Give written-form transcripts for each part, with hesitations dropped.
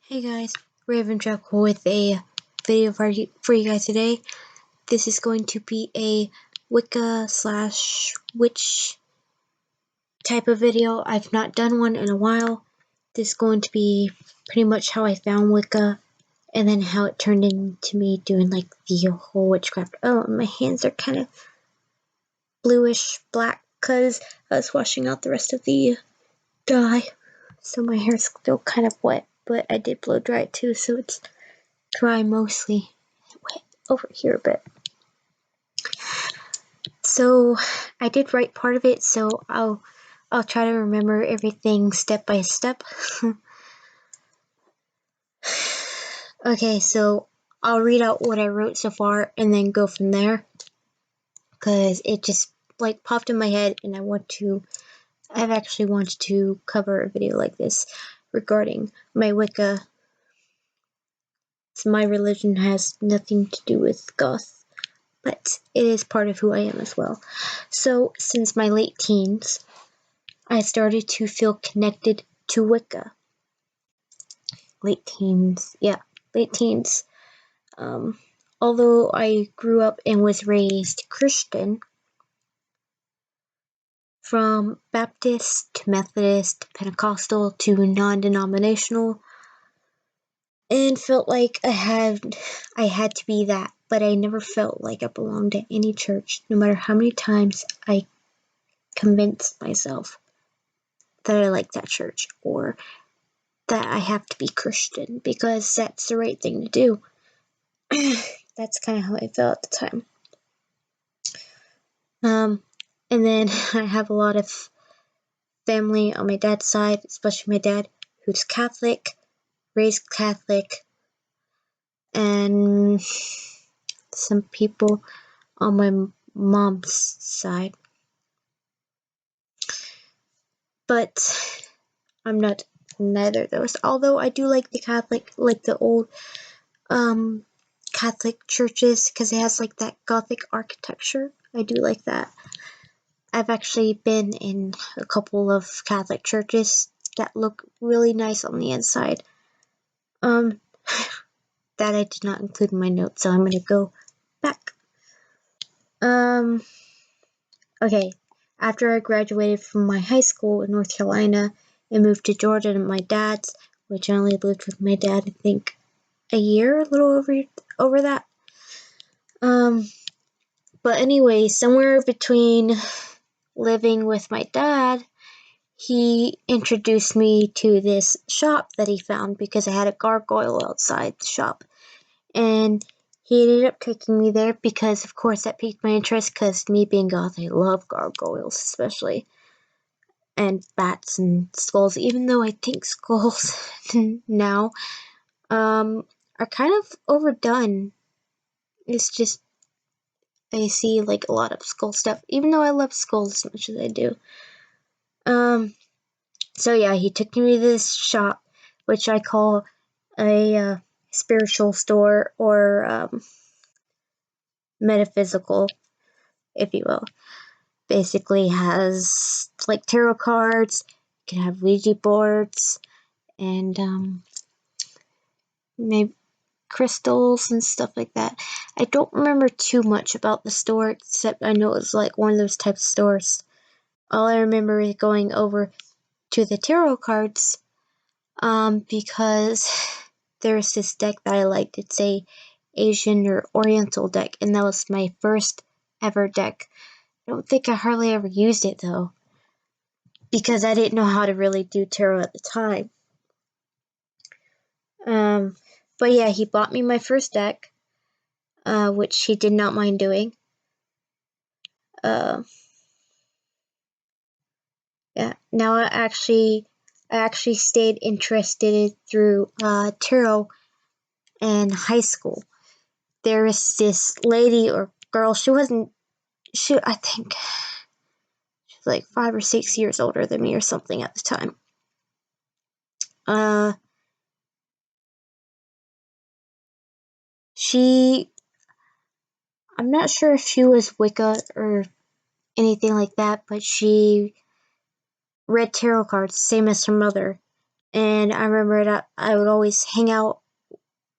Hey guys, Raven Draco with a video for you guys today. This is going to be a Wicca / witch type of video. I've not done one in a while. This is going to be pretty much how I found Wicca and then how it turned into me doing like the whole witchcraft. Oh, my hands are kind of bluish black because I was washing out the rest of the dye. So my hair's still kind of wet, but I did blow dry it too, so it's dry mostly. Wet over here a bit. So I did write part of it, so I'll try to remember everything step by step. Okay, so I'll read out what I wrote so far and then go from there, because it just like popped in my head, and I've actually wanted to cover a video like this regarding my Wicca. So my religion has nothing to do with goth, but it is part of who I am as well. So since my late teens, I started to feel connected to Wicca. Late teens. Although I grew up and was raised Christian, from Baptist to Methodist to Pentecostal to non-denominational, and felt like I had to be that, but I never felt like I belonged to any church, no matter how many times I convinced myself that I liked that church or that I have to be Christian because that's the right thing to do. That's kind of how I felt at the time. And then I have a lot of family on my dad's side, especially my dad, who's Catholic, raised Catholic, and some people on my mom's side. But I'm not neither of those. Although I do like the Catholic, like the old Catholic churches, because it has like that Gothic architecture. I do like that. I've actually been in a couple of Catholic churches that look really nice on the inside. That I did not include in my notes, so I'm gonna go back. Okay. After I graduated from my high school in North Carolina and moved to Georgia to my dad's, which I only lived with my dad, I think, a year, a little over that. But anyway, somewhere between living with my dad, he introduced me to this shop that he found because I had a gargoyle outside the shop. And he ended up taking me there because, of course, that piqued my interest because me being goth, I love gargoyles especially. And bats and skulls, even though I think skulls now are kind of overdone. It's just I see like a lot of skull stuff, even though I love skulls as much as I do. So yeah, he took me to this shop, which I call a spiritual store or metaphysical, if you will. Basically has like tarot cards, you can have Ouija boards, and maybe crystals and stuff like that. I don't remember too much about the store, except I know it was like one of those types of stores. All I remember is going over to the tarot cards, because there's this deck that I liked. It's a Asian or Oriental deck, and that was my first ever deck. I don't think I hardly ever used it though, because I didn't know how to really do tarot at the time. But yeah, he bought me my first deck, which he did not mind doing. Yeah. Now I actually stayed interested through tarot in high school. There was this lady or girl. I think she was like 5 or 6 years older than me or something at the time. I'm not sure if she was Wicca or anything like that, but she read tarot cards, same as her mother. And I remember that I would always hang out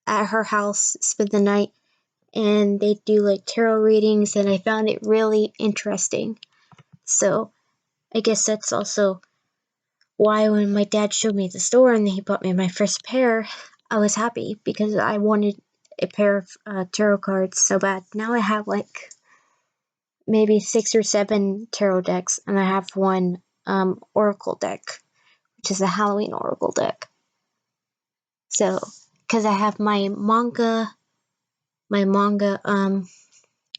at her house, spend the night, and they'd do like tarot readings, and I found it really interesting. So I guess that's also why when my dad showed me the store and he bought me my first pair, I was happy because I wanted a pair of tarot cards so bad. Now I have like maybe 6 or 7 tarot decks, and I have one oracle deck, which is a Halloween oracle deck. So, because I have my manga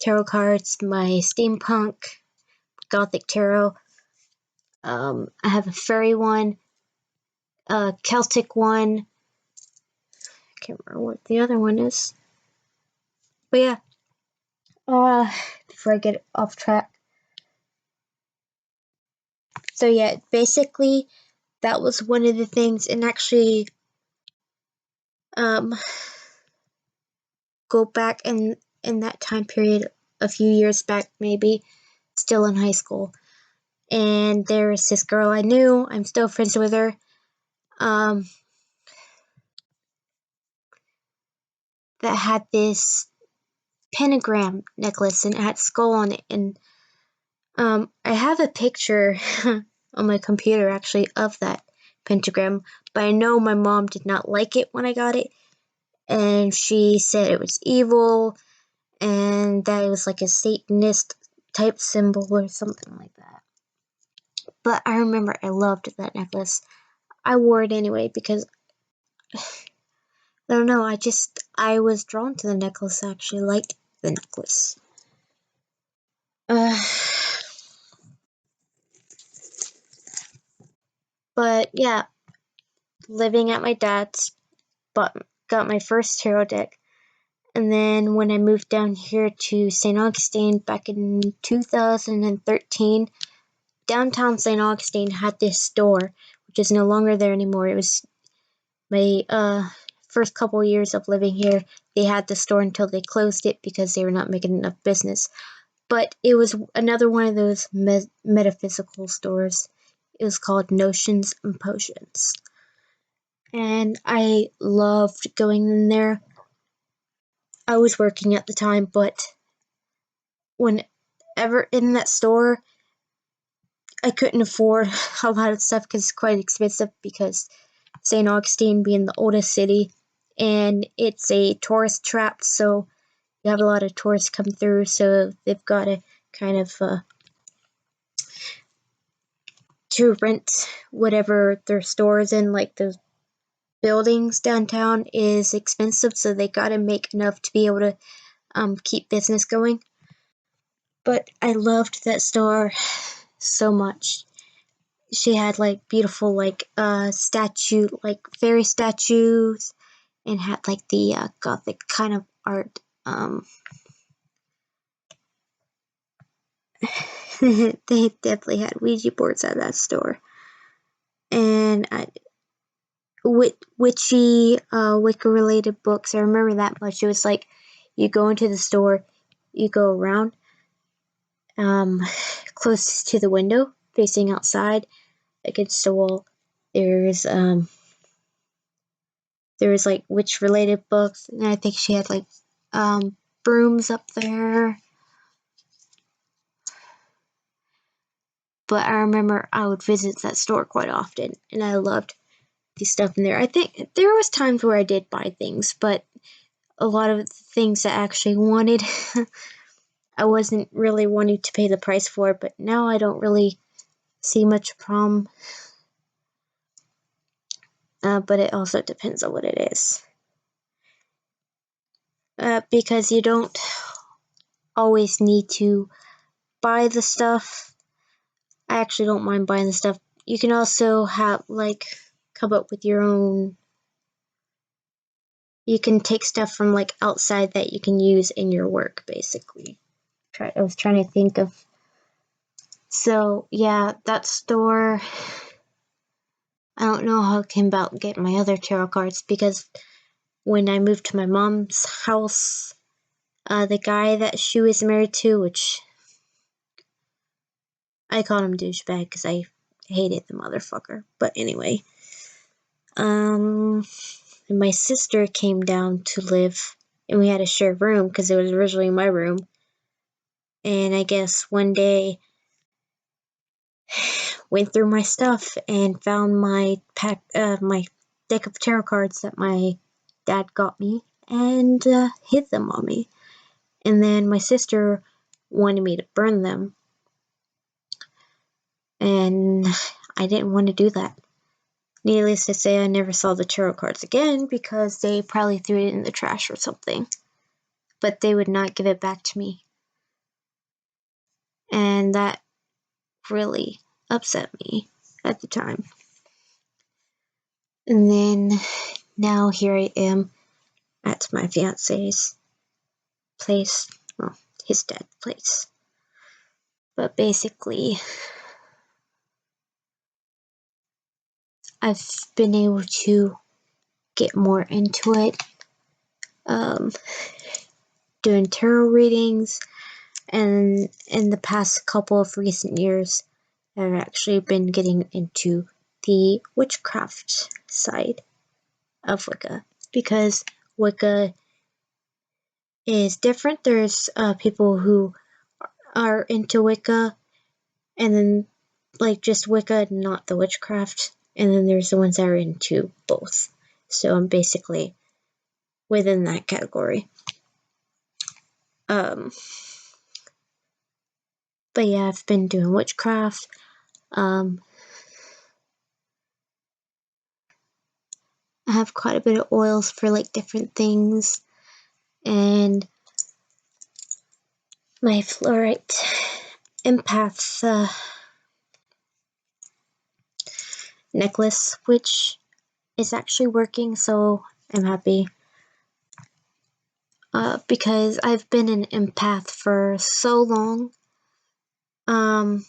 tarot cards, my steampunk, gothic tarot. I have a fairy one, a Celtic one. I can't remember what the other one is. But yeah, before I get off track. So yeah, basically, that was one of the things, and actually, go back in that time period, a few years back maybe, still in high school. And there was this girl I knew, I'm still friends with her, that had this pentagram necklace and it had a skull on it. And I have a picture on my computer actually of that pentagram, but I know my mom did not like it when I got it, and she said it was evil and that it was like a Satanist type symbol or something like that. But I remember I loved that necklace. I wore it anyway because I don't know, I was drawn to the necklace. I actually liked the necklace. But yeah, living at my dad's, got my first tarot deck. And then when I moved down here to St. Augustine back in 2013, downtown St. Augustine had this store, which is no longer there anymore. It was my first couple years of living here. They had the store until they closed it because they were not making enough business. But it was another one of those metaphysical stores. It was called Notions and Potions. And I loved going in there. I was working at the time, but whenever in that store, I couldn't afford a lot of stuff because it's quite expensive, because St. Augustine being the oldest city, and it's a tourist trap, so you have a lot of tourists come through, so they've got to kind of to rent whatever their store is in, like the buildings downtown is expensive, so they got to make enough to be able to keep business going. But I loved that store so much. She had like beautiful like statue, like fairy statues, and had like the gothic kind of art. They definitely had Ouija boards at that store. And witchy, Wicca related books. I remember that much. It was like you go into the store, you go around, closest to the window, facing outside against the wall. There's like witch related books, and I think she had like brooms up there. But I remember I would visit that store quite often, and I loved the stuff in there. I think there was times where I did buy things, but a lot of the things that I actually wanted, I wasn't really wanting to pay the price for. But now I don't really see much problem. But it also depends on what it is. Because you don't always need to buy the stuff. I actually don't mind buying the stuff. You can also have like come up with your own. You can take stuff from like outside that you can use in your work, basically. I was trying to think of. So yeah, that store. I don't know how it came about getting my other tarot cards, because when I moved to my mom's house, the guy that she was married to, which I called him douchebag because I hated the motherfucker. But anyway, And my sister came down to live, and we had a shared room because it was originally my room. And I guess one day went through my stuff and found my my deck of tarot cards that my dad got me, and hid them on me. And then my sister wanted me to burn them, and I didn't want to do that. Needless to say, I never saw the tarot cards again because they probably threw it in the trash or something. But they would not give it back to me. And that really upset me at the time. And then now here I am at my fiance's place. Well, his dad's place. But basically, I've been able to get more into it. Doing tarot readings, and in the past couple of recent years, I've actually been getting into the witchcraft side of Wicca, because Wicca is different. There's people who are into Wicca, and then like just Wicca, not the witchcraft, and then there's the ones that are into both. So I'm basically within that category. But yeah, I've been doing witchcraft. I have quite a bit of oils for like different things, and my fluorite Empaths necklace, which is actually working, so I'm happy. Because I've been an empath for so long. And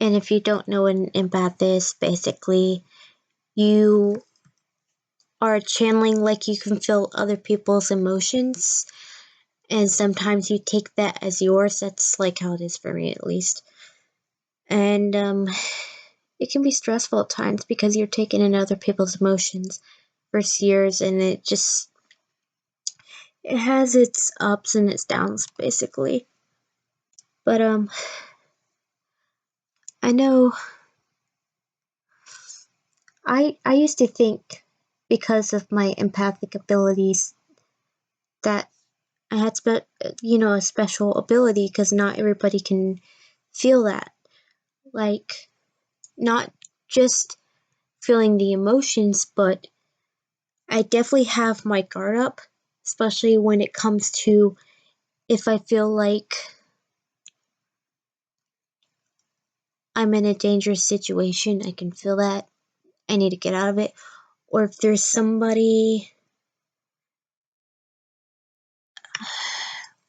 if you don't know what an empath is, basically you are channeling, like you can feel other people's emotions, and sometimes you take that as yours. That's like how it is for me, at least. And it can be stressful at times because you're taking in other people's emotions versus yours, and it has its ups and its downs, basically. But I know I used to think, because of my empathic abilities, that I had a special ability, because not everybody can feel that. Like, not just feeling the emotions, but I definitely have my guard up, especially when it comes to if I feel like I'm in a dangerous situation. I can feel that I need to get out of it. Or if there's somebody,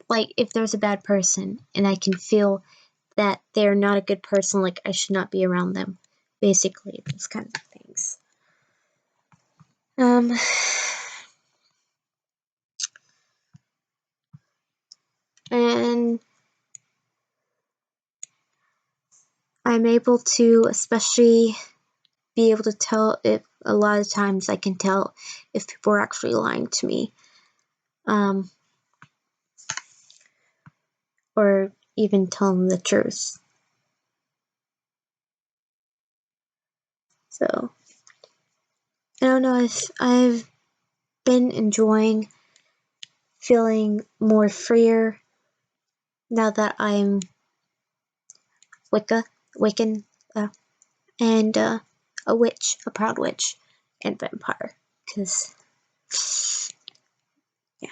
like if there's a bad person and I can feel that they're not a good person, like I should not be around them. Basically, those kinds of things. And I'm able to especially be able to tell if, a lot of times I can tell if people are actually lying to me. Or even telling the truth. So, I don't know, I've been enjoying feeling more freer now that I'm Wiccan, and a witch, a proud witch, and vampire. Because, yeah.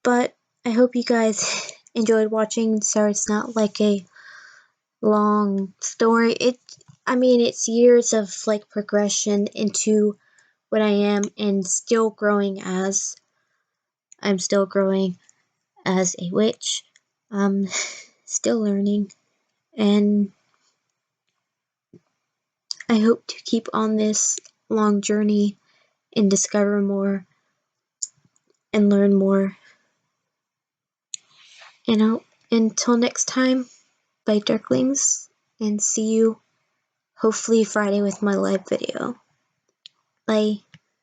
But I hope you guys enjoyed watching. Sorry it's not like a long story. It's years of like progression into what I am, and still growing as I'm still growing as a witch. Still learning, and I hope to keep on this long journey and discover more and learn more. Until next time, bye, Darklings. and see you hopefully Friday with my live video. Bye.